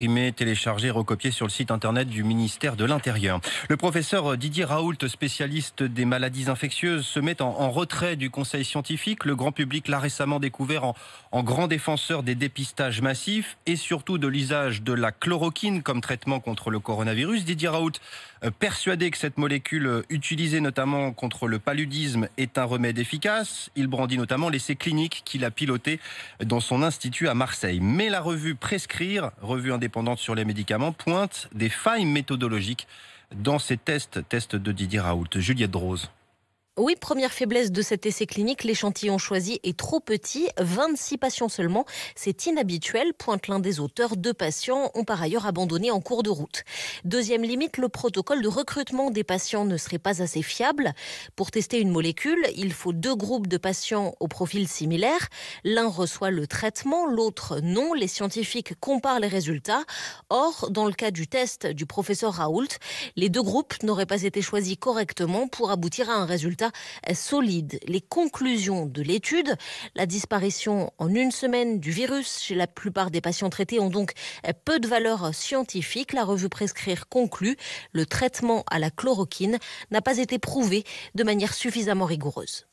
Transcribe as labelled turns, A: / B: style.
A: Imprimé, téléchargé, recopié sur le site internet du ministère de l'Intérieur. Le professeur Didier Raoult, spécialiste des maladies infectieuses, se met en retrait du conseil scientifique. Le grand public l'a récemment découvert en grand défenseur des dépistages massifs et surtout de l'usage de la chloroquine comme traitement contre le coronavirus. Didier Raoult, persuadé que cette molécule utilisée notamment contre le paludisme est un remède efficace. Il brandit notamment l'essai clinique qu'il a piloté dans son institut à Marseille. Mais la revue Prescrire, revue indépendante sur les médicaments, pointe des failles méthodologiques dans ces tests de Didier Raoult. Juliette Drose.
B: Oui, première faiblesse de cet essai clinique, l'échantillon choisi est trop petit, 26 patients seulement. C'est inhabituel, pointe l'un des auteurs. 2 patients ont par ailleurs abandonné en cours de route. Deuxième limite, le protocole de recrutement des patients ne serait pas assez fiable. Pour tester une molécule, il faut 2 groupes de patients au profil similaire. L'un reçoit le traitement, l'autre non. Les scientifiques comparent les résultats. Or, dans le cas du test du professeur Raoult, les 2 groupes n'auraient pas été choisis correctement pour aboutir à un résultat solide. Les conclusions de l'étude: la disparition en 1 semaine du virus chez la plupart des patients traités ont donc peu de valeur scientifique. La revue Prescrire conclut: le traitement à la chloroquine n'a pas été prouvé de manière suffisamment rigoureuse.